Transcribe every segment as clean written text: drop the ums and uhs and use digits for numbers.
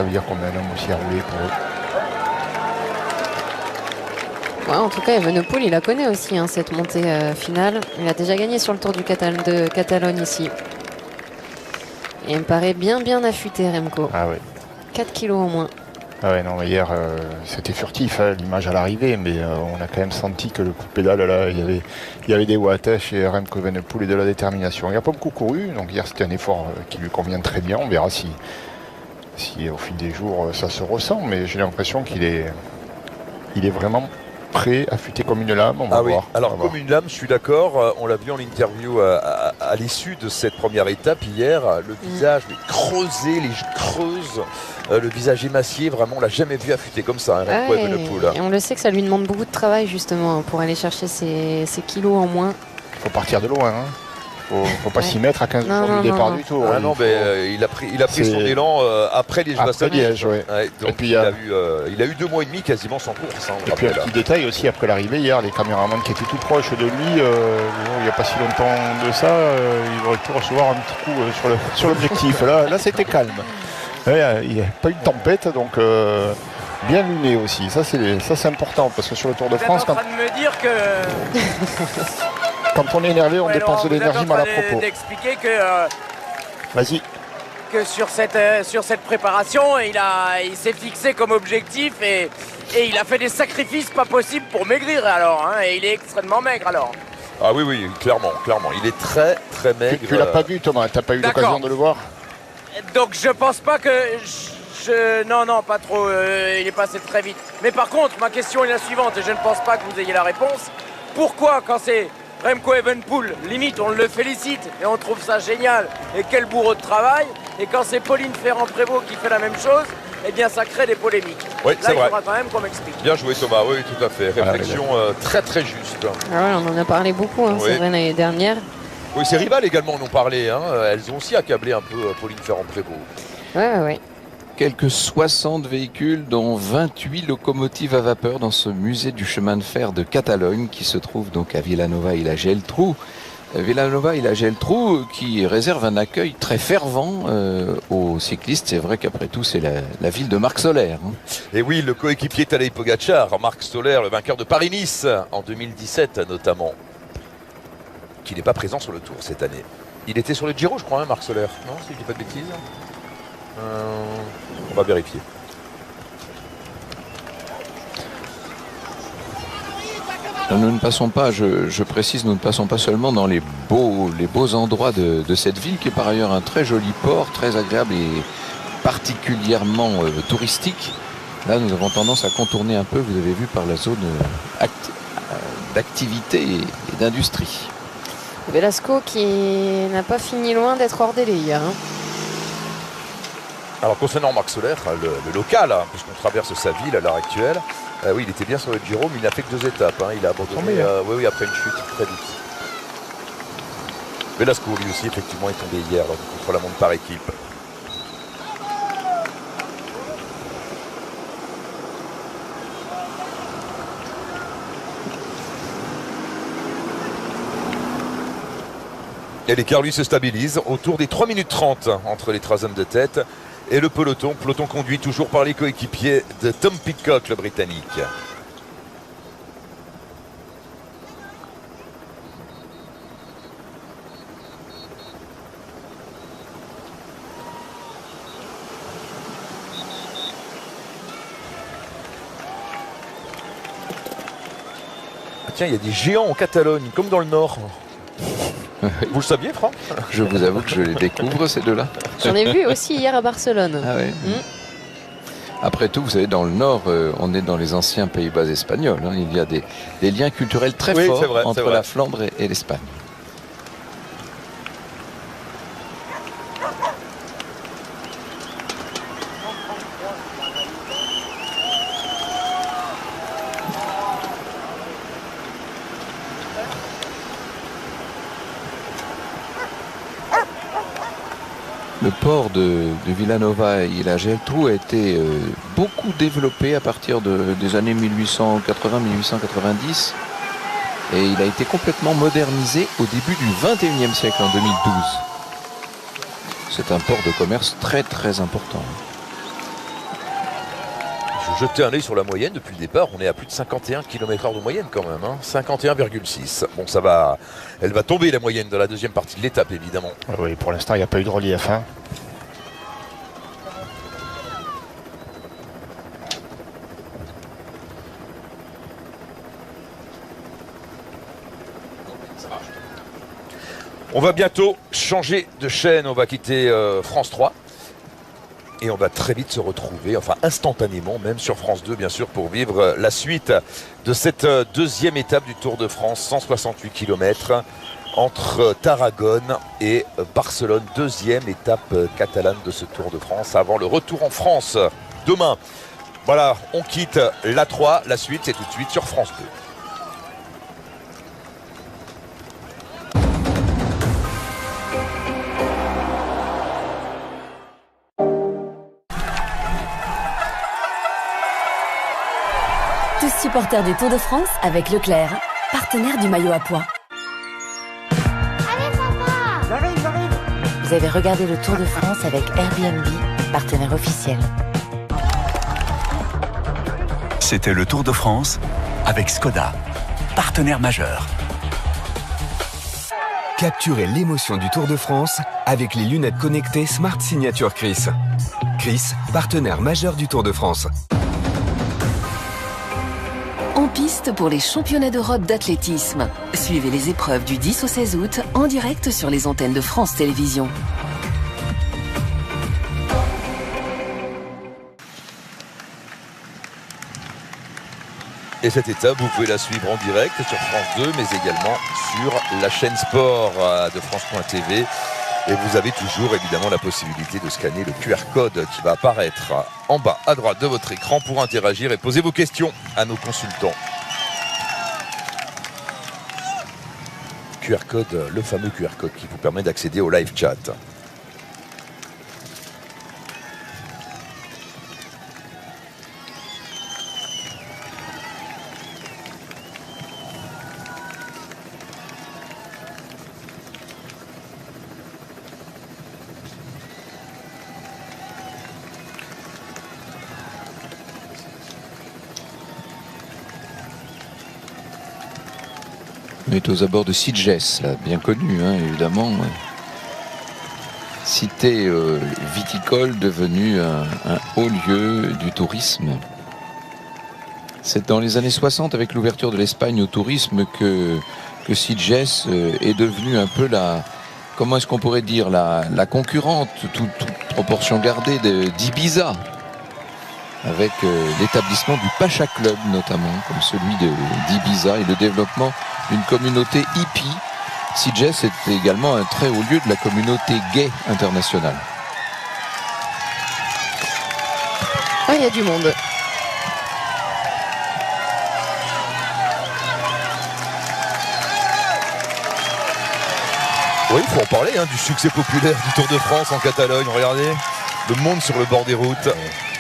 Ça veut dire qu'on a un homme aussi à rouler pour eux. Ouais, en tout cas, Evenepoel, il la connaît aussi, hein, cette montée finale. Il a déjà gagné sur le Tour de Catalogne ici. Et il me paraît bien affûté, Remco. Ah ouais. 4 kilos en moins. Ah ouais, non, hier, c'était furtif, hein, l'image à l'arrivée, mais on a quand même senti que le coup de pédale, là, il y avait des watts chez Remco Evenepoel et de la détermination. Il n'a pas beaucoup couru, donc hier, c'était un effort qui lui convient très bien. On verra si au fil des jours, ça se ressent, mais j'ai l'impression qu'il est vraiment prêt, affûté comme une lame. On va voir. Alors comme une lame, je suis d'accord. On l'a vu en interview à l'issue de cette première étape hier. Le visage creusé, les creuses, le visage émacié. Vraiment, on l'a jamais vu affûté comme ça. Remco Evenepoel. Et on le sait que ça lui demande beaucoup de travail justement pour aller chercher ces kilos en moins. Il faut partir de loin. Hein. Faut pas s'y mettre à 15 jours du départ du tour. Ah non, mais il a pris son élan après Liège-Bastogne. Ouais. Donc il a eu 2 mois et demi quasiment sans course. Hein, et puis un petit détail aussi après l'arrivée hier, les caméramans qui étaient tout proches de lui, il n'y a pas si longtemps de ça, il aurait pu recevoir un petit coup sur l'objectif. Là c'était calme. Il n'y a pas eu de tempête, donc bien luné aussi. Ça c'est important parce que sur le Tour de France, en train de me dire que quand on est énervé, on dépense de l'énergie mal à propos. D'expliquer que vas-y. Que sur cette préparation, il s'est fixé comme objectif et il a fait des sacrifices pas possibles pour maigrir alors. Hein, et il est extrêmement maigre alors. Ah oui, clairement. Il est très maigre. Tu l'as pas vu, Thomas, t'as pas eu l'occasion de le voir. Donc je pense pas que non, pas trop. Il est passé très vite. Mais par contre, ma question est la suivante et je ne pense pas que vous ayez la réponse. Pourquoi quand c'est Remco Evenepoel, limite on le félicite et on trouve ça génial et quel bourreau de travail, et quand c'est Pauline Ferrand-Prévot qui fait la même chose, eh bien ça crée des polémiques. Oui, c'est vrai. Il faudra quand même qu'on m'explique. Bien joué Thomas, oui tout à fait, réflexion très juste. Ah ouais, on en a parlé beaucoup, hein, c'est vrai, l'année dernière. Oui, ses rivales également en ont parlé, hein. Elles ont aussi accablé un peu Pauline Ferrand-Prévot. Ouais. Quelques 60 véhicules, dont 28 locomotives à vapeur dans ce musée du chemin de fer de Catalogne qui se trouve donc à Vilanova i la Geltrú. Vilanova i la Geltrú qui réserve un accueil très fervent aux cyclistes. C'est vrai qu'après tout, c'est la ville de Marc Soler. Hein. Et oui, le coéquipier Tadej Pogacar, Marc Soler, le vainqueur de Paris-Nice en 2017 notamment, qui n'est pas présent sur le Tour cette année. Il était sur le Giro, je crois, hein, Marc Soler. Non, si je dis pas de bêtises. On va vérifier. Nous ne passons pas, je précise, nous ne passons pas seulement dans les beaux endroits de cette ville, qui est par ailleurs un très joli port, très agréable et particulièrement touristique. Là, nous avons tendance à contourner un peu, vous avez vu, par la zone d'activité et d'industrie. Velasco qui n'a pas fini loin d'être hors délai hier. Hein. Alors concernant Marc Soler, le local, hein, puisqu'on traverse sa ville à l'heure actuelle, oui, il était bien sur le Giro, mais il n'a fait que 2 étapes. Hein. Il a abandonné après une chute très vite. Velasco, lui aussi, effectivement, est tombé hier lors du contre-la-montre par équipe. Et l'écart, lui, se stabilise autour des 3 minutes 30 entre les 3 hommes de tête et le peloton conduit toujours par les coéquipiers de Tom Pidcock, le Britannique. Ah tiens, il y a des géants en Catalogne, comme dans le Nord. Vous le saviez, Franck? Je vous avoue que je les découvre, ces deux-là. J'en ai vu aussi hier à Barcelone. Ah ouais. Après tout, vous savez, dans le Nord, on est dans les anciens Pays-Bas espagnols. Hein. Il y a des liens culturels très forts entre la Flandre et l'Espagne. Le port de Vilanova i la Geltrú a été beaucoup développé à partir des années 1880-1890 et il a été complètement modernisé au début du XXIe siècle, en 2012. C'est un port de commerce très très important. Je jetais un œil sur la moyenne depuis le départ. On est à plus de 51 km/h de moyenne quand même. 51,6. Bon, ça va. Elle va tomber la moyenne dans la deuxième partie de l'étape, évidemment. Oui, pour l'instant, il n'y a pas eu de relief. On va bientôt changer de chaîne. On va quitter France 3. Et on va très vite se retrouver, enfin instantanément, même sur France 2, bien sûr, pour vivre la suite de cette deuxième étape du Tour de France, 168 km entre Tarragone et Barcelone. Deuxième étape catalane de ce Tour de France, avant le retour en France demain. Voilà, on quitte l'A3. La suite, c'est tout de suite sur France 2. Tous supporters du Tour de France avec Leclerc, partenaire du maillot à pois. Allez papa, j'arrive. Vous avez regardé le Tour de France avec Airbnb, partenaire officiel. C'était le Tour de France avec Skoda, partenaire majeur. Capturez l'émotion du Tour de France avec les lunettes connectées Smart Signature Chris. Chris, partenaire majeur du Tour de France. En piste pour les championnats d'Europe d'athlétisme. Suivez les épreuves du 10 au 16 août en direct sur les antennes de France Télévisions. Et cette étape, vous pouvez la suivre en direct sur France 2, mais également sur la chaîne sport de France.tv. Et vous avez toujours évidemment la possibilité de scanner le QR code qui va apparaître en bas à droite de votre écran pour interagir et poser vos questions à nos consultants. QR code, le fameux QR code qui vous permet d'accéder au live chat. On est aux abords de Sitges, là, bien connu, évidemment. Cité viticole devenue un haut lieu du tourisme. C'est dans les années 60, avec l'ouverture de l'Espagne au tourisme, que Sitges est devenu un peu la... Comment est-ce qu'on pourrait dire la concurrente, toute proportion gardée, d'Ibiza. Avec l'établissement du Pacha Club, notamment, comme celui d'Ibiza, et le développement d'une communauté hippie. Sitges est également un très haut lieu de la communauté gay internationale. Ah, il y a du monde. Oui, il faut en parler du succès populaire du Tour de France en Catalogne. Regardez, le monde sur le bord des routes.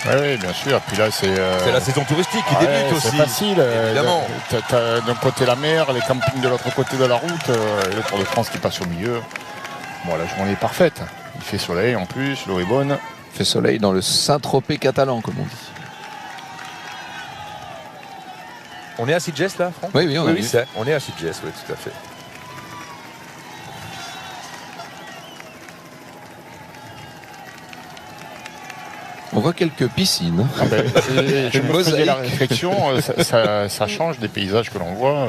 Oui, bien sûr. Puis là, c'est la saison touristique qui débute aussi. C'est facile. Évidemment. T'as d'un côté la mer, les campings de l'autre côté de la route, et le Tour de France qui passe au milieu. Bon, la journée est parfaite. Il fait soleil en plus, l'eau est bonne. Il fait soleil dans le Saint-Tropez catalan, comme on dit. On est à Sitges là, Franck? Oui, on est à Sitges, oui, tout à fait. On voit quelques piscines. Je me faisais la réflexion, ça change des paysages que l'on voit.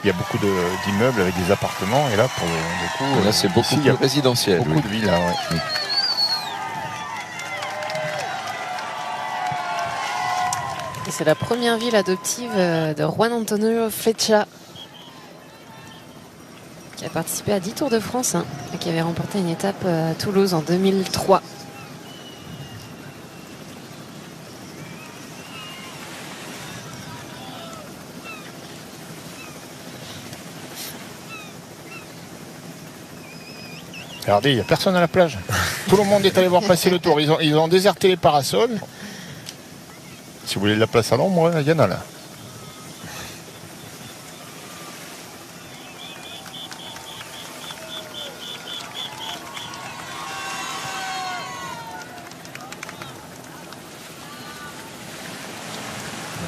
Il y a beaucoup d'immeubles avec des appartements, et là, pour le coup, là, c'est beaucoup plus résidentiel. Beaucoup de villas, ouais. Et c'est la première ville adoptive de Juan Antonio Flecha, qui a participé à 10 Tours de France, et qui avait remporté une étape à Toulouse en 2003. Regardez, il n'y a personne à la plage. Tout le monde est allé voir passer le tour. Ils ont déserté les parasols. Si vous voulez de la place à l'ombre, il y en a là.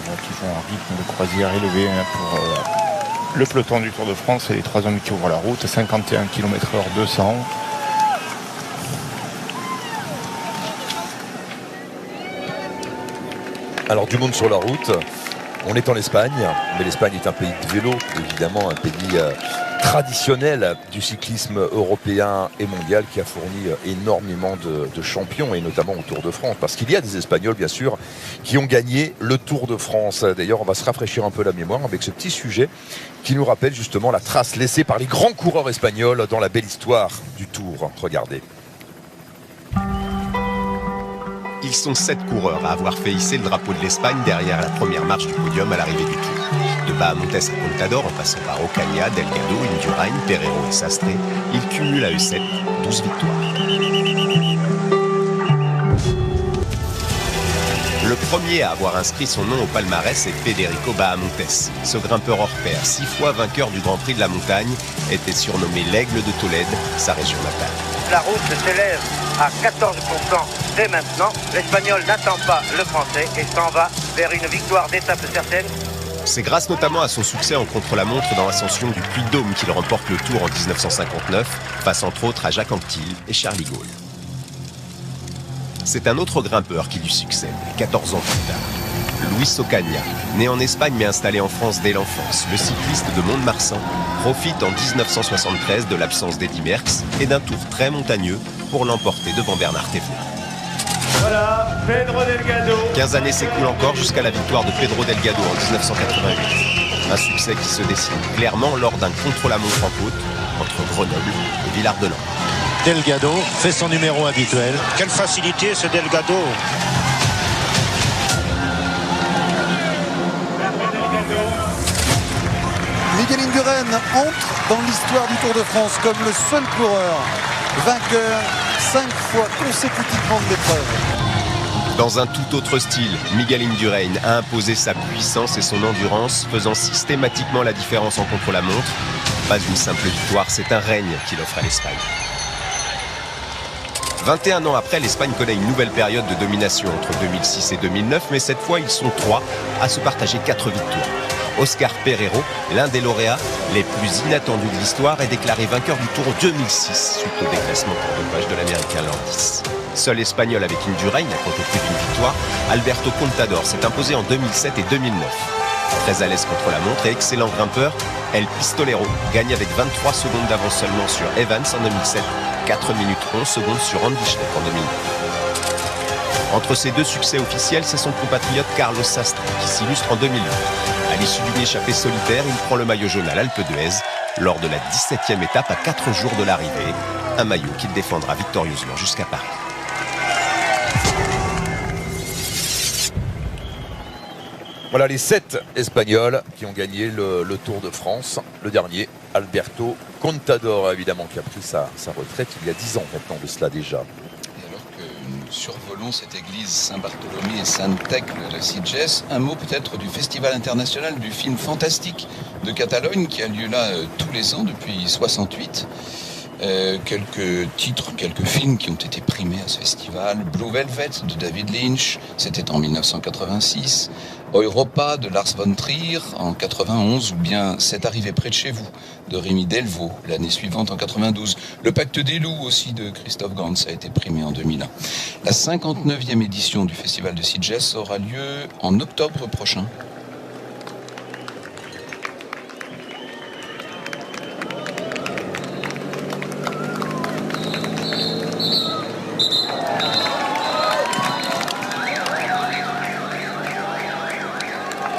toujours un rythme de croisière élevé pour le peloton du Tour de France et les 3 hommes qui ouvrent la route. 51 km/h 200. Alors du monde sur la route, on est en Espagne, mais l'Espagne est un pays de vélo, évidemment un pays traditionnel du cyclisme européen et mondial qui a fourni énormément de champions et notamment au Tour de France, parce qu'il y a des Espagnols bien sûr qui ont gagné le Tour de France. D'ailleurs on va se rafraîchir un peu la mémoire avec ce petit sujet qui nous rappelle justement la trace laissée par les grands coureurs espagnols dans la belle histoire du Tour. Regardez. Ils sont 7 coureurs à avoir fait hisser le drapeau de l'Espagne derrière la première marche du podium à l'arrivée du Tour. De Bahamontes à Contador, en passant par Ocaña, Delgado, Indurain, Pereiro et Sastre, ils cumulent à eux 7 12 victoires. Le premier à avoir inscrit son nom au palmarès est Federico Bahamontes. Ce grimpeur hors pair, 6 fois vainqueur du Grand Prix de la montagne, était surnommé l'Aigle de Tolède, sa région natale. La route s'élève à 14% dès maintenant. L'Espagnol n'attend pas le Français et s'en va vers une victoire d'étape certaine. C'est grâce notamment à son succès en contre-la-montre dans l'ascension du Puy-de-Dôme qu'il remporte le Tour en 1959, face entre autres à Jacques Anquetil et Charles Gaulle. C'est un autre grimpeur qui lui succède, 14 ans plus tard. Luis Ocaña, né en Espagne mais installé en France dès l'enfance, le cycliste de Mont-de-Marsan profite en 1973 de l'absence d'Eddy Merckx et d'un tour très montagneux pour l'emporter devant Bernard Thévenin. Voilà, Pedro Delgado. 15 années s'écoulent encore jusqu'à la victoire de Pedro Delgado en 1988. Un succès qui se dessine clairement lors d'un contre-la-montre en côte entre Grenoble et Villard-de-Lans. Delgado fait son numéro habituel. Quelle facilité ce Delgado! Miguel Indurain entre dans l'histoire du Tour de France comme le seul coureur vainqueur 5 fois consécutivement de l'épreuve. Dans un tout autre style, Miguel Indurain a imposé sa puissance et son endurance, faisant systématiquement la différence en contre-la-montre. Pas une simple victoire, c'est un règne qu'il offre à l'Espagne. 21 ans après, l'Espagne connaît une nouvelle période de domination entre 2006 et 2009, mais cette fois, ils sont 3 à se partager 4 victoires. Oscar Pereiro, l'un des lauréats les plus inattendus de l'histoire, est déclaré vainqueur du Tour 2006 suite au déclassement pour dopage de l'Américain Landis. Seul Espagnol avec Indurain a compté plus d'une victoire, Alberto Contador s'est imposé en 2007 et 2009. Très à l'aise contre la montre et excellent grimpeur, El Pistolero gagne avec 23 secondes d'avance seulement sur Evans en 2007, 4 minutes 11 secondes sur Andy Schleck en 2009. Entre ses deux succès officiels, c'est son compatriote Carlos Sastre qui s'illustre en 2008. À l'issue d'une échappée solitaire, il prend le maillot jaune à l'Alpe d'Huez lors de la 17e étape à 4 jours de l'arrivée. Un maillot qu'il défendra victorieusement jusqu'à Paris. Voilà les 7 Espagnols qui ont gagné le Tour de France. Le dernier, Alberto Contador, évidemment, qui a pris sa retraite il y a 10 ans maintenant de cela déjà. Nous survolons cette église Saint-Barthélemy et Sainte-Thècle de Sitges. Un mot peut-être du Festival international du film fantastique de Catalogne qui a lieu là tous les ans depuis 1968. Quelques titres, quelques films qui ont été primés à ce festival. Blue Velvet de David Lynch, c'était en 1986. Europa de Lars von Trier en 91, ou bien C'est arrivé près de chez vous de Rémi Delvaux l'année suivante en 92. Le Pacte des loups aussi de Christophe Gans a été primé en 2001. La 59e édition du Festival de Sitges aura lieu en octobre prochain.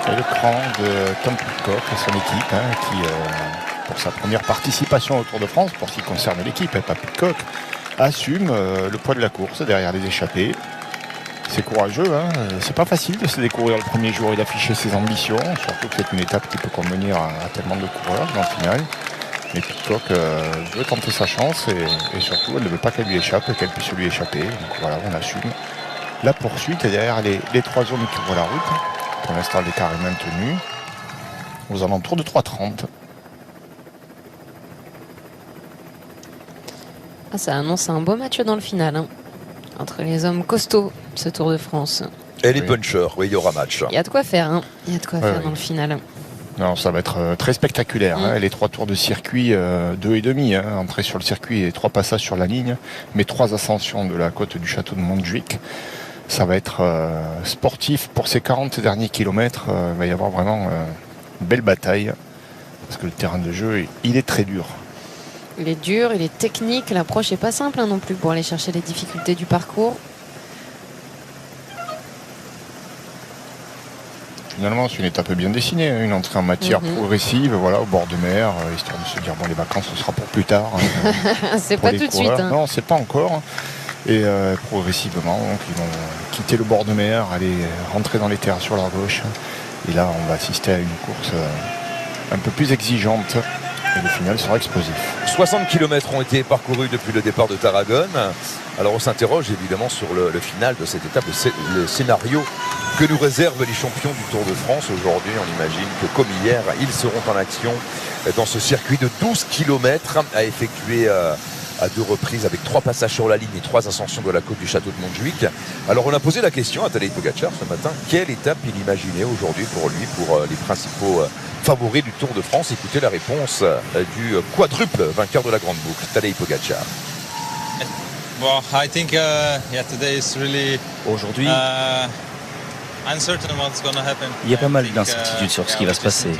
Le cran de Tom Pidcock et son équipe qui, pour sa première participation au Tour de France, pour ce qui concerne l'équipe, pas Pidcock, assume le poids de la course derrière les échappés. C'est courageux, c'est pas facile de se découvrir le premier jour et d'afficher ses ambitions, surtout que c'est une étape qui peut convenir à tellement de coureurs dans le final. Mais Pidcock veut tenter sa chance et surtout elle ne veut pas qu'elle lui échappe et qu'elle puisse lui échapper. Donc voilà, on assume la poursuite et derrière les 3 hommes qui ouvrent la route. Pour l'instant, l'écart est maintenu aux alentours de 3,30. Ça annonce un beau match dans le final entre les hommes costauds de ce Tour de France. Et les punchers, oui, il y aura match. Il y a de quoi faire, hein. Il y a de quoi faire dans le final. Non, ça va être très spectaculaire. Les 3 tours de circuit, 2,5, entrée sur le circuit et 3 passages sur la ligne, mais 3 ascensions de la côte du château de Montjuic. Ça va être sportif pour ces 40 derniers kilomètres. Il va y avoir vraiment une belle bataille, parce que le terrain de jeu, il est très dur. Il est dur, il est technique, l'approche n'est pas simple non plus pour aller chercher les difficultés du parcours. Finalement, c'est une étape bien dessinée, une entrée en matière progressive, voilà, au bord de mer, histoire de se dire, bon, les vacances, ce sera pour plus tard. C'est pas tout de suite. Non, c'est pas encore. Et progressivement, donc, ils vont quitter le bord de mer, aller rentrer dans les terres sur leur gauche. Et là, on va assister à une course un peu plus exigeante. Et le final sera explosif. 60 km ont été parcourus depuis le départ de Tarragone. Alors on s'interroge évidemment sur le final de cette étape, le scénario que nous réservent les champions du Tour de France. Aujourd'hui, on imagine que comme hier, ils seront en action dans ce circuit de 12 km à effectuer à 2 reprises avec 3 passages sur la ligne et 3 ascensions de la côte du château de Montjuic. Alors on a posé la question à Tadej Pogačar ce matin, quelle étape il imaginait aujourd'hui pour lui, pour les principaux favoris du Tour de France. Écoutez la réponse du quadruple vainqueur de la Grande Boucle, Tadej Pogačar. Aujourd'hui, il y a pas mal d'incertitudes sur ce qui va se passer.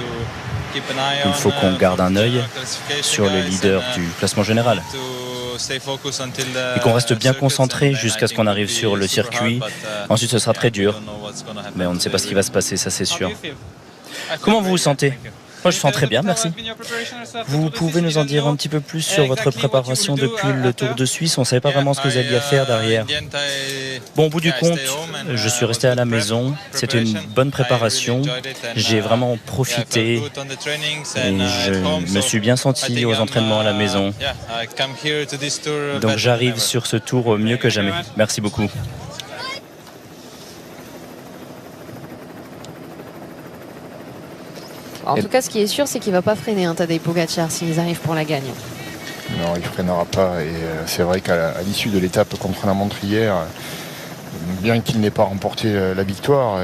Il faut qu'on garde un œil sur les leaders du classement général et qu'on reste bien concentré jusqu'à ce qu'on arrive sur le circuit. Ensuite, ce sera très dur, mais on ne sait pas ce qui va se passer, ça c'est sûr. Comment vous vous sentez ? Moi, je sens très bien, merci. Vous pouvez nous en dire un petit peu plus sur votre préparation depuis le Tour de Suisse? On ne savait pas vraiment ce que vous alliez faire derrière. Bon, au bout du compte, je suis resté à la maison. C'était une bonne préparation. J'ai vraiment profité et je me suis bien senti aux entraînements à la maison. Donc j'arrive sur ce tour mieux que jamais. Merci beaucoup. En tout cas, ce qui est sûr, c'est qu'il ne va pas freiner Tadej Pogačar s'ils arrivent pour la gagne. Non, il ne freinera pas. Et c'est vrai qu'à l'issue de l'étape contre la montre hier, bien qu'il n'ait pas remporté la victoire,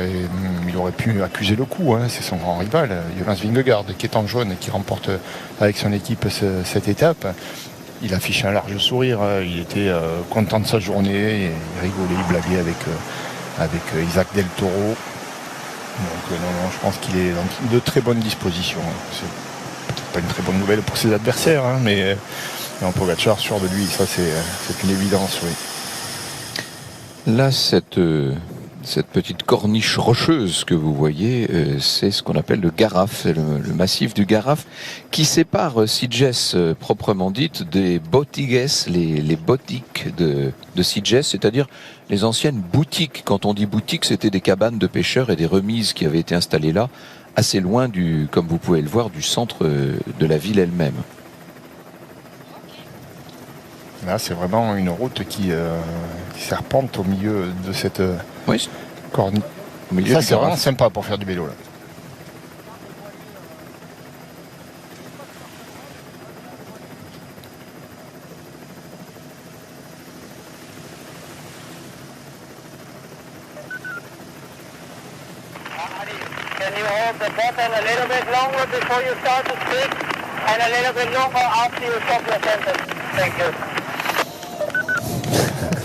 il aurait pu accuser le coup. C'est son grand rival, Jonas Vingegaard, qui est en jaune et qui remporte avec son équipe cette étape. Il affiche un large sourire. Il était content de sa journée. Il rigolait, il blaguait avec Isaac Del Toro. Donc non, je pense qu'il est dans de très bonnes dispositions. C'est peut-être pas une très bonne nouvelle pour ses adversaires, mais Pogačar sûr de lui, ça c'est une évidence, oui. Là, cette petite corniche rocheuse que vous voyez, c'est ce qu'on appelle le Garraf, c'est le massif du Garraf, qui sépare Sitges proprement dite des Botigues, les boutiques de Sitges, c'est-à-dire les anciennes boutiques. Quand on dit boutique, c'était des cabanes de pêcheurs et des remises qui avaient été installées là, assez loin comme vous pouvez le voir, du centre de la ville elle-même. Là, c'est vraiment une route qui serpente au milieu de cette corniche. Ça, c'est vraiment sympa pour faire du vélo, là. Can you hold the button a little bit longer before you start to speak and a little bit longer after you stop your sentence? Thank you.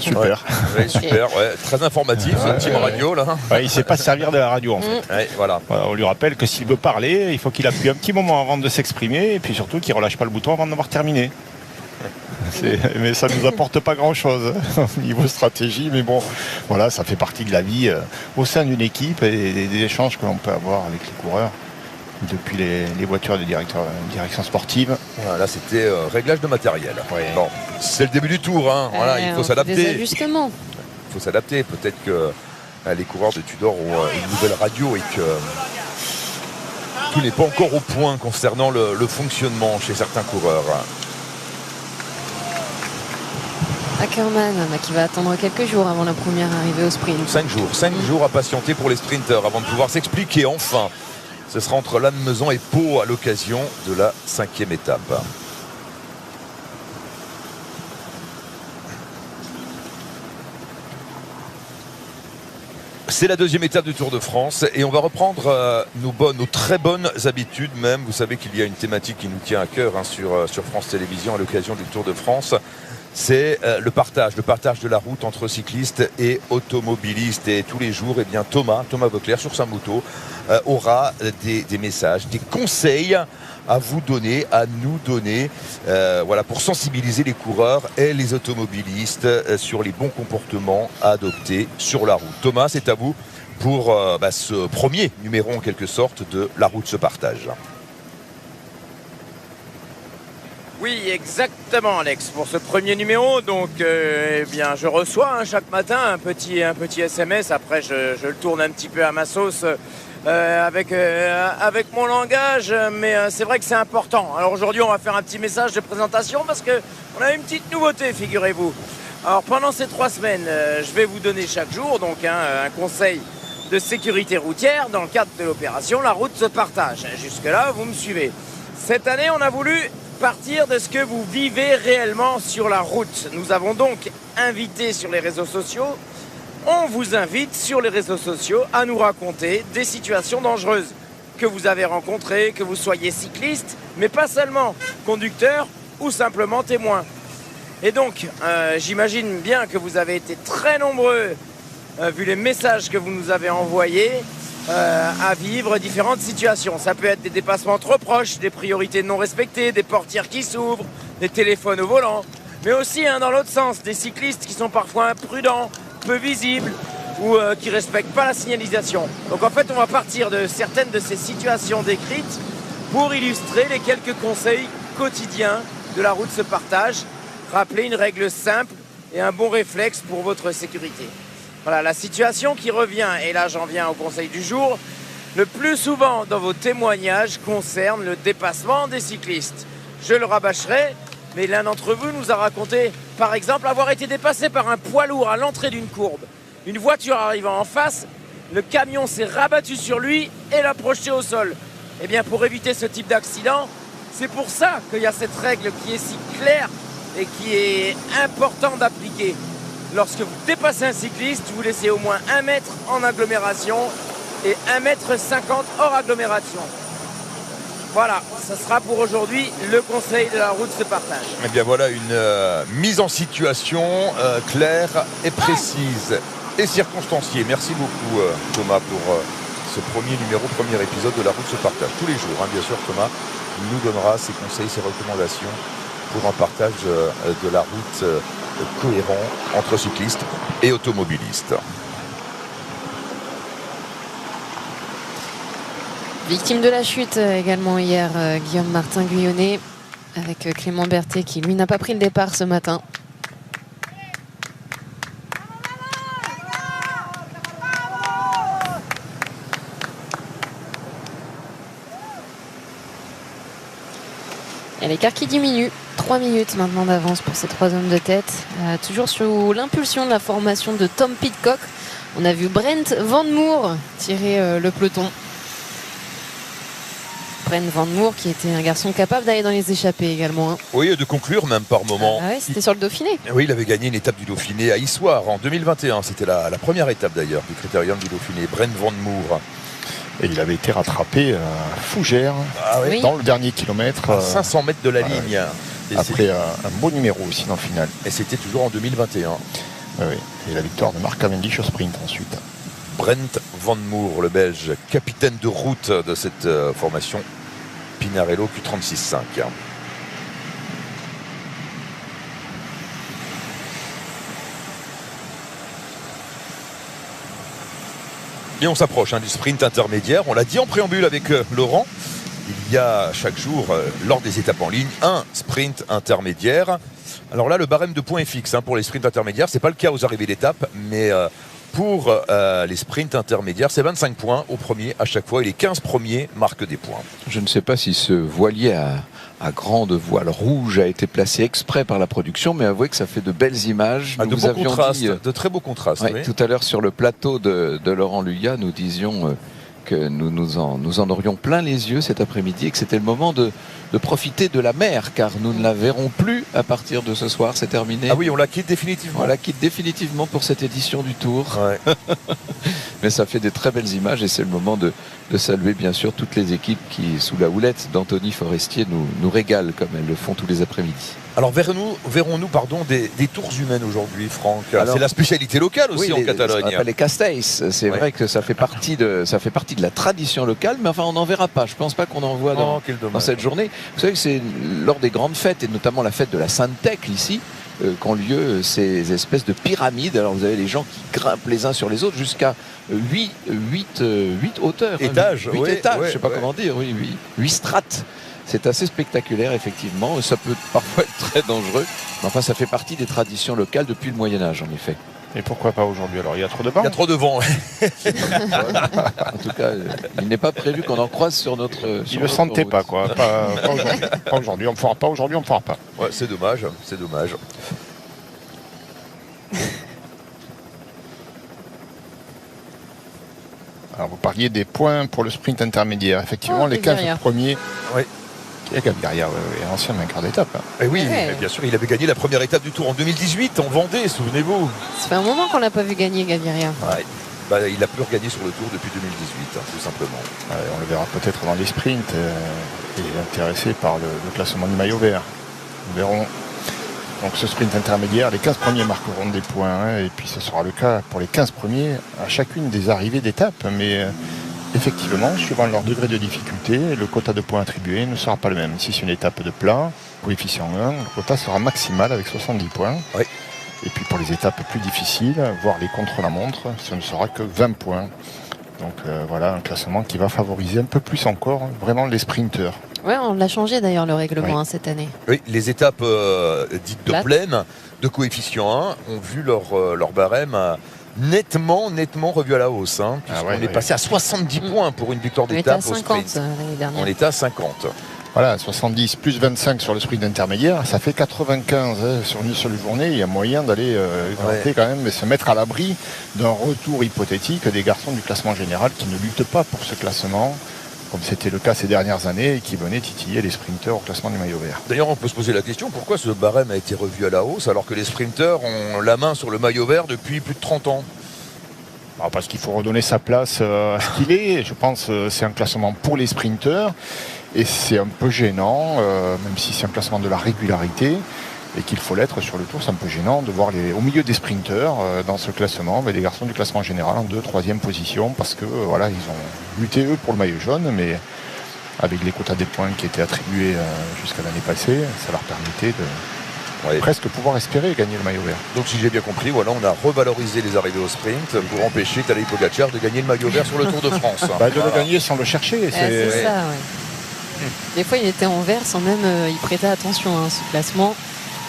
Super. Ouais, super, ouais. Très informatif, ce team radio là. Ouais, il ne sait pas se servir de la radio en fait. Ouais, voilà. On lui rappelle que s'il veut parler, il faut qu'il appuie un petit moment avant de s'exprimer et puis surtout qu'il ne relâche pas le bouton avant d'avoir terminé. Mais ça ne nous apporte pas grand-chose au niveau stratégie, mais bon, voilà, ça fait partie de la vie au sein d'une équipe et des échanges que l'on peut avoir avec les coureurs depuis les voitures de direction sportive. Voilà, c'était réglage de matériel. Ouais. Bon, c'est le début du tour, voilà, il faut s'adapter. Des ajustements. Il faut s'adapter. Peut-être que les coureurs de Tudor ont une nouvelle radio et que tout n'est pas encore au point concernant le fonctionnement chez certains coureurs. Ackermann qui va attendre quelques jours avant la première arrivée au sprint. 5 jours à patienter pour les sprinteurs avant de pouvoir s'expliquer enfin. Ce sera entre Lannemezan et Pau à l'occasion de la 5e étape. C'est la deuxième étape du Tour de France et on va reprendre nos très bonnes habitudes même. Vous savez qu'il y a une thématique qui nous tient à cœur sur France Télévisions à l'occasion du Tour de France. C'est le partage de la route entre cyclistes et automobilistes. Et tous les jours, Thomas Voeckler sur sa moto aura des messages, des conseils à vous donner, à nous donner, pour sensibiliser les coureurs et les automobilistes sur les bons comportements à adopter sur la route. Thomas, c'est à vous pour ce premier numéro en quelque sorte de La route se partage. Oui, exactement, Alex. Pour ce premier numéro, donc, je reçois chaque matin un petit SMS. Après, je le tourne un petit peu à ma sauce avec mon langage, mais c'est vrai que c'est important. Alors aujourd'hui, on va faire un petit message de présentation parce que on a une petite nouveauté, figurez-vous. Alors pendant ces 3 semaines, je vais vous donner chaque jour donc un conseil de sécurité routière dans le cadre de l'opération La route se partage. Jusque-là, vous me suivez. Cette année, on a voulu partir de ce que vous vivez réellement sur la route. Nous avons donc invité sur les réseaux sociaux, on vous invite sur les réseaux sociaux à nous raconter des situations dangereuses que vous avez rencontrées, que vous soyez cycliste, mais pas seulement, conducteur ou simplement témoin. Et donc, j'imagine bien que vous avez été très nombreux, vu les messages que vous nous avez envoyés, à vivre différentes situations. Ça peut être des dépassements trop proches, des priorités non respectées, des portières qui s'ouvrent, des téléphones au volant, mais aussi dans l'autre sens, des cyclistes qui sont parfois imprudents, peu visibles ou qui ne respectent pas la signalisation. Donc en fait, on va partir de certaines de ces situations décrites pour illustrer les quelques conseils quotidiens de La route se partage. Rappeler une règle simple et un bon réflexe pour votre sécurité. Voilà, la situation qui revient, et là j'en viens au conseil du jour, le plus souvent dans vos témoignages concerne le dépassement des cyclistes. Je le rabâcherai, mais l'un d'entre vous nous a raconté, par exemple, avoir été dépassé par un poids lourd à l'entrée d'une courbe. Une voiture arrivant en face, le camion s'est rabattu sur lui et l'a projeté au sol. Eh bien, pour éviter ce type d'accident, c'est pour ça qu'il y a cette règle qui est si claire et qui est important d'appliquer. Lorsque vous dépassez un cycliste, vous laissez au moins 1 mètre en agglomération et 1,50 m hors agglomération. Voilà, ça sera pour aujourd'hui le conseil de La route se partage. Eh bien voilà une mise en situation claire et précise et circonstanciée. Merci beaucoup Thomas pour ce premier épisode de La route se partage. Tous les jours, bien sûr, Thomas nous donnera ses conseils, ses recommandations pour un partage de la route cohérent entre cyclistes et automobilistes. Victime de la chute également hier, Guillaume Martin Guyonnet, avec Clément Berthet qui lui n'a pas pris le départ ce matin. Et l'écart qui diminue, 3 minutes maintenant d'avance pour ces 3 hommes de tête. Toujours sous l'impulsion de la formation de Tom Pidcock. On a vu Brent Van Moer tirer le peloton. Brent Van Moer qui était un garçon capable d'aller dans les échappées également. Oui, et de conclure même par moment. Ah ouais, c'était sur le Dauphiné. Oui, il avait gagné une étape du Dauphiné à Issoire en 2021. C'était la première étape d'ailleurs du Critérium du Dauphiné. Brent Van Moer. Et il avait été rattrapé à Fougères dans le dernier kilomètre. À 500 mètres de la ligne. Et après un beau numéro aussi dans le final. Et c'était toujours en 2021. Oui. Et la victoire de Mark Cavendish au sprint ensuite. Brent Van Moer, le Belge, capitaine de route de cette formation Pinarello Q36.5. Et on s'approche du sprint intermédiaire. On l'a dit en préambule avec Laurent. Il y a chaque jour, lors des étapes en ligne, un sprint intermédiaire. Alors là, le barème de points est fixe pour les sprints intermédiaires. Ce n'est pas le cas aux arrivées d'étape, mais pour les sprints intermédiaires, c'est 25 points au premier à chaque fois. Et les 15 premiers marquent des points. Je ne sais pas si ce voilier à grande voile rouge a été placé exprès par la production, mais avouez que ça fait de belles images. De très beaux contrastes. Oui. Tout à l'heure sur le plateau de Laurent Luyat, nous disions que nous en aurions plein les yeux cet après-midi et que c'était le moment de profiter de la mer, car nous ne la verrons plus à partir de ce soir, c'est terminé. Ah oui, on la quitte définitivement. On la quitte définitivement pour cette édition du Tour. Ouais. Mais ça fait des très belles images et c'est le moment de saluer bien sûr toutes les équipes qui, sous la houlette d'Anthony Forestier, nous régalent comme elles le font tous les après-midi. Alors verrons-nous des tours humaines aujourd'hui, Franck? C'est la spécialité locale aussi en Catalogne. On appelle les Castells. C'est vrai que ça fait partie de la tradition locale, mais enfin on n'en verra pas. Je pense pas qu'on en voit dans cette journée. Vous savez que c'est lors des grandes fêtes, et notamment la fête de la Sainte-Thècle ici, qu'ont lieu ces espèces de pyramides. Alors vous avez les gens qui grimpent les uns sur les autres jusqu'à 8 hauteurs. Étages. 8 étages, je ne sais pas comment dire. 8 strates. C'est assez spectaculaire, effectivement. Ça peut parfois être très dangereux. Mais enfin, ça fait partie des traditions locales depuis le Moyen-Âge, en effet. Et pourquoi pas aujourd'hui? Alors, il y a trop de vent. Il y a trop de vent. En tout cas, il n'est pas prévu qu'on en croise sur notre. Il ne le sentait pas, quoi. Pas aujourd'hui. Pas aujourd'hui. On ne fera pas aujourd'hui, on ne fera pas. Ouais, c'est dommage. C'est dommage. Alors, vous parliez des points pour le sprint intermédiaire. Effectivement, les 15 premiers. Oui. Et Gaviria, ancien vainqueur d'étape. Et oui, bien sûr, il avait gagné la première étape du Tour en 2018 en Vendée, souvenez-vous. Ça fait un moment qu'on l'a pas vu gagner, Gaviria. Ouais. Il n'a plus regagné sur le Tour depuis 2018, tout simplement. On le verra peut-être dans les sprints. Il est intéressé par le classement du maillot vert. Nous verrons. Donc ce sprint intermédiaire, les 15 premiers marqueront des points. Et puis ce sera le cas pour les 15 premiers à chacune des arrivées d'étape. Mais effectivement, suivant leur degré de difficulté, le quota de points attribué ne sera pas le même. Si c'est une étape de plat, coefficient 1, le quota sera maximal avec 70 points. Oui. Et puis pour les étapes plus difficiles, voire les contre-la-montre, ce ne sera que 20 points. Donc voilà un classement qui va favoriser un peu plus encore vraiment les sprinteurs. Ouais, on l'a changé d'ailleurs le règlement cette année. Oui, les étapes dites de plaine, de coefficient 1, ont vu leur barème nettement revu à la hausse. Puisqu'on est passé à 70 points pour une victoire d'étape au sprint. L'année dernière. On était à 50. Voilà, 70 plus 25 sur le sprint intermédiaire, ça fait 95 sur une seule journée. Il y a moyen d'aller quand même et se mettre à l'abri d'un retour hypothétique des garçons du classement général qui ne luttent pas pour ce classement, comme c'était le cas ces dernières années, et qui venaient titiller les sprinteurs au classement du maillot vert. D'ailleurs, on peut se poser la question, pourquoi ce barème a été revu à la hausse alors que les sprinteurs ont la main sur le maillot vert depuis plus de 30 ans? Parce qu'il faut redonner sa place à ce qu'il est. Je pense que c'est un classement pour les sprinteurs. Et c'est un peu gênant, même si c'est un classement de la régularité, et qu'il faut l'être sur le Tour, c'est un peu gênant de voir au milieu des sprinteurs dans ce classement, mais des garçons du classement général en 2e, 3e position, parce que ils ont lutté eux pour le maillot jaune, mais avec les quotas des points qui étaient attribués jusqu'à l'année passée, ça leur permettait de presque pouvoir espérer gagner le maillot vert. Donc si j'ai bien compris, voilà, on a revalorisé les arrivées au sprint pour empêcher Tadej Pogačar de gagner le maillot vert sur le Tour de France. De le gagner sans le chercher. C'est ça, Des fois, il était en vert sans même y prêter attention, ce classement.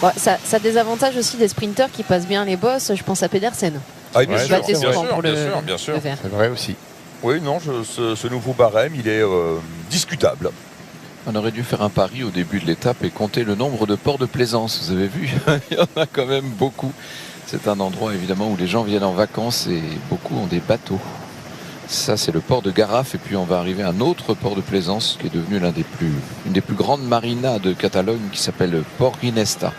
Bon, ça a des avantages aussi des sprinteurs qui passent bien les bosses. Je pense à Pedersen. Ah, bien sûr, bien sûr. C'est vrai aussi. Oui, non, ce nouveau barème, il est discutable. On aurait dû faire un pari au début de l'étape et compter le nombre de ports de plaisance. Vous avez vu, il y en a quand même beaucoup. C'est un endroit évidemment où les gens viennent en vacances et beaucoup ont des bateaux. Ça, c'est le port de Garraf. Et puis, on va arriver à un autre port de plaisance qui est devenu une des plus grandes marinas de Catalogne qui s'appelle Port Ginesta.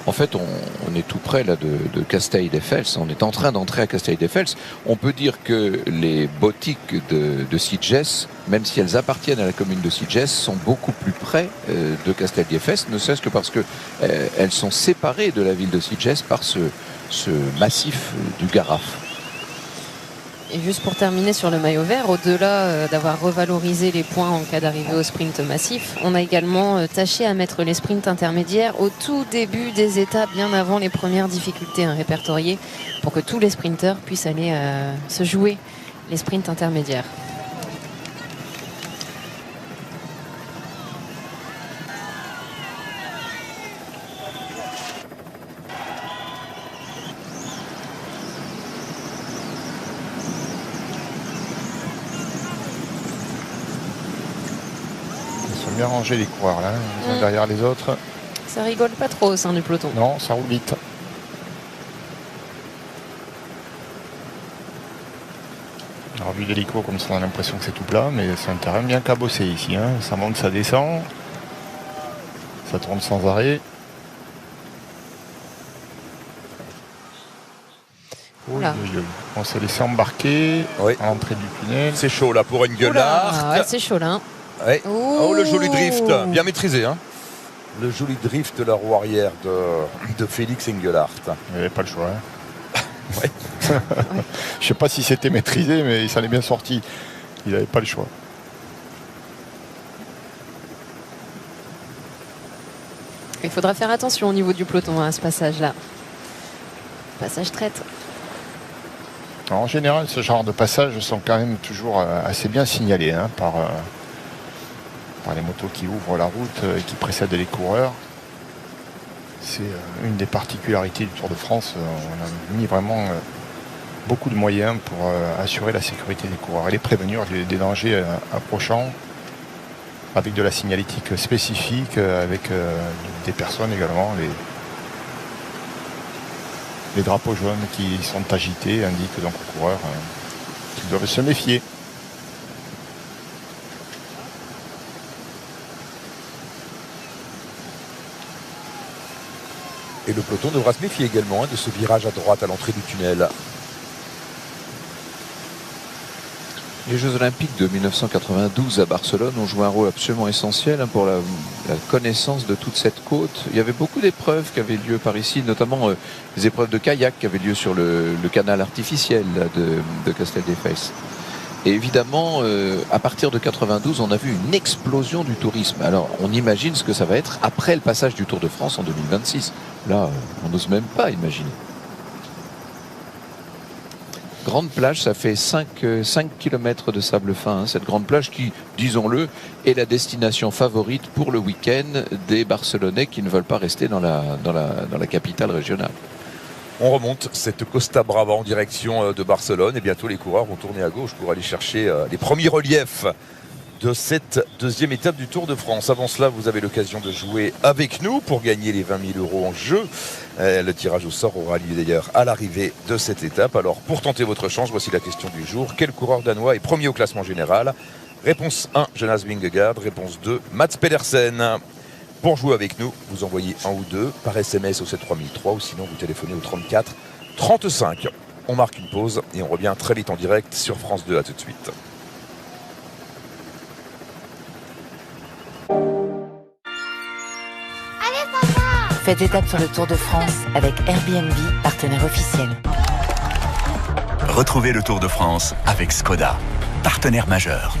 En fait, on est tout près là, de Castelldefels. On est en train d'entrer à Castelldefels. On peut dire que les boutiques de Sitges, même si elles appartiennent à la commune de Sitges, sont beaucoup plus près de Castelldefels, ne serait-ce que parce qu'elles sont séparées de la ville de Sitges par ce massif du Garraf. Et juste pour terminer sur le maillot vert, au-delà d'avoir revalorisé les points en cas d'arrivée au sprint massif, on a également tâché à mettre les sprints intermédiaires au tout début des étapes, bien avant les premières difficultés répertoriées, pour que tous les sprinteurs puissent aller se jouer les sprints intermédiaires. Bien rangé les coureurs là, les uns derrière les autres. Ça rigole pas trop au sein du peloton. Non, ça roule vite. Alors vu d'hélico comme ça on a l'impression que c'est tout plat, mais c'est un terrain bien cabossé ici, hein. Ça monte, ça descend, ça tourne sans arrêt. Oula. On s'est laissé embarquer à l'entrée du tunnel. C'est chaud là pour Engelhardt. Ouais, c'est chaud là. Ouais. Oh, le joli drift, bien maîtrisé. Hein. Le joli drift de la roue arrière de Félix Engelhardt. Il n'avait pas le choix. Hein. Ouais. Je sais pas si c'était maîtrisé, mais il s'en est bien sorti. Il n'avait pas le choix. Il faudra faire attention au niveau du peloton à ce passage-là. Passage traître. En général, ce genre de passages sont quand même toujours assez bien signalés hein, par les motos qui ouvrent la route et qui précèdent les coureurs. C'est une des particularités du Tour de France. On a mis vraiment beaucoup de moyens pour assurer la sécurité des coureurs et les prévenir des dangers approchants avec de la signalétique spécifique, avec des personnes également. Les drapeaux jaunes qui sont agités indiquent donc aux coureurs qu'ils doivent se méfier. Et le peloton devra se méfier également de ce virage à droite à l'entrée du tunnel. Les Jeux Olympiques de 1992 à Barcelone ont joué un rôle absolument essentiel pour la connaissance de toute cette côte. Il y avait beaucoup d'épreuves qui avaient lieu par ici, notamment les épreuves de kayak qui avaient lieu sur le canal artificiel de Casteldefels. Et évidemment, à partir de 92, on a vu une explosion du tourisme. Alors, on imagine ce que ça va être après le passage du Tour de France en 2026. Là, on n'ose même pas imaginer. Grande plage, ça fait 5 km de sable fin. Hein, cette grande plage qui, disons-le, est la destination favorite pour le week-end des Barcelonais qui ne veulent pas rester dans la capitale régionale. On remonte cette Costa Brava en direction de Barcelone et bientôt les coureurs vont tourner à gauche pour aller chercher les premiers reliefs de cette deuxième étape du Tour de France. Avant cela, vous avez l'occasion de jouer avec nous pour gagner les 20 000 € en jeu. Le tirage au sort aura lieu d'ailleurs à l'arrivée de cette étape. Alors pour tenter votre chance, voici la question du jour. Quel coureur danois est premier au classement général? Réponse 1, Jonas Vingegaard. Réponse 2, Mats Pedersen. Pour jouer avec nous, vous envoyez 1 ou 2 par SMS au 73003 ou sinon vous téléphonez au 34 35. On marque une pause et on revient très vite en direct sur France 2. À tout de suite. Faites étape sur le Tour de France avec Airbnb, partenaire officiel. Retrouvez le Tour de France avec Skoda, partenaire majeur.